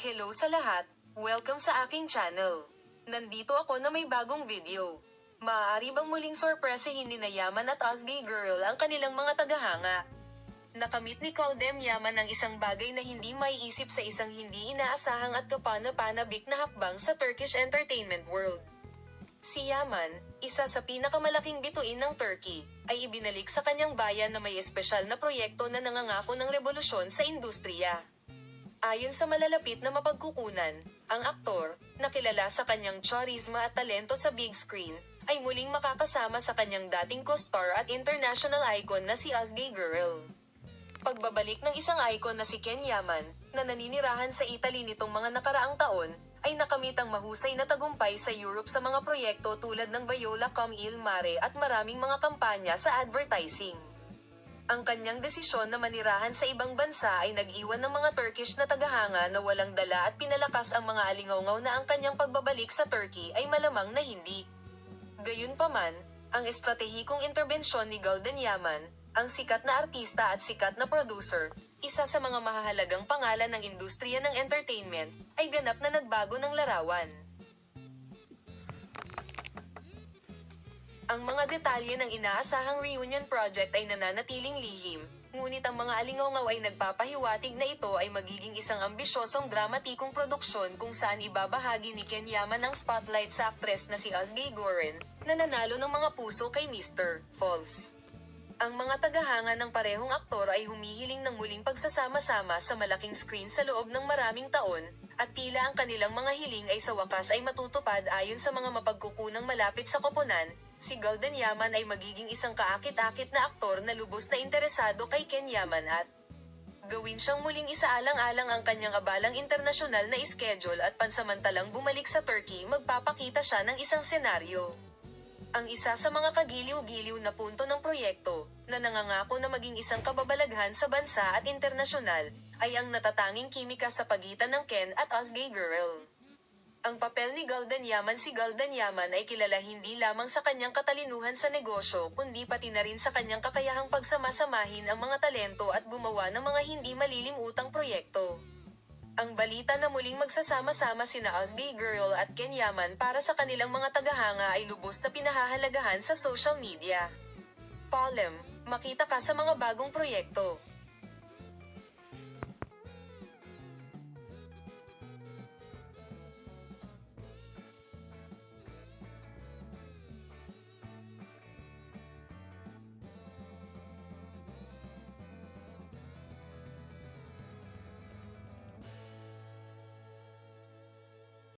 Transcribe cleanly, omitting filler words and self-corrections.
Hello sa lahat, welcome sa aking channel. Nandito ako na may bagong video. Maaari bang muling sorpresahin ni Yaman at Osgay Girl ang kanilang mga tagahanga? Nakamit ni Kaldem Yaman ang isang bagay na hindi maiisip sa isang hindi inaasahang at kapana-panabik na hakbang sa Turkish entertainment world. Si Yaman, isa sa pinakamalaking bituin ng Turkey, ay ibinalik sa kanyang bayan na may espesyal na proyekto na nangangako ng revolusyon sa industriya. Ayon sa malalapit na mapagkukunan, ang aktor, na kilala sa kanyang charisma at talento sa big screen, ay muling makakasama sa kanyang dating co-star at international icon na si Osgay Girl. Pagbabalik ng isang icon na si Ken Yaman, na naninirahan sa Italy nitong mga nakaraang taon, ay nakamit ang mahusay na tagumpay sa Europe sa mga proyekto tulad ng Viola Come Il Mare at maraming mga kampanya sa advertising. Ang kanyang desisyon na manirahan sa ibang bansa ay nag-iwan ng mga Turkish na tagahanga na walang dala at pinalakas ang mga alingaungaw na ang kanyang pagbabalik sa Turkey ay malamang na hindi. Gayunpaman, ang estratehikong interbensyon ni Golden Yaman, ang sikat na artista at sikat na producer, isa sa mga mahahalagang pangalan ng industriya ng entertainment, ay ganap na nagbago ng larawan. Ang mga detalye ng inaasahang reunion project ay nananatiling lihim, ngunit ang mga alingaungaw ay nagpapahiwatig na ito ay magiging isang ambisyosong dramatikong produksyon kung saan ibabahagi ni Ken Yaman ang spotlight sa aktres na si Osgay Goren, na nanalo ng mga puso kay Mr. Falls. Ang mga tagahanga ng parehong aktor ay humihiling ng muling pagsasama-sama sa malaking screen sa loob ng maraming taon, at tila ang kanilang mga hiling ay sa wakas ay matutupad ayon sa mga mapagkukunang malapit sa koponan. Si Golden Yaman ay magiging isang kaakit-akit na aktor na lubos na interesado kay Ken Yaman at gawin siyang muling isaalang-alang ang kanyang abalang internasyonal na schedule at pansamantalang bumalik sa Turkey. Magpapakita siya ng isang senaryo. Ang isa sa mga kagiliw-giliw na punto ng proyekto, na nangangako na maging isang kababalaghan sa bansa at internasyonal, ay ang natatanging kimika sa pagitan ng Ken at Osgay Girl. Ang papel ni Golden Yaman. Si Golden Yaman ay kilala hindi lamang sa kanyang katalinuhan sa negosyo kundi pati na rin sa kanyang kakayahang pagsamasamahin ang mga talento at gumawa ng mga hindi malilimutang proyekto. Ang balita na muling magsasama-sama sina Osgay Girl at Ken Yaman para sa kanilang mga tagahanga ay lubos na pinahahalagahan sa social media. Palem, makita ka sa mga bagong proyekto.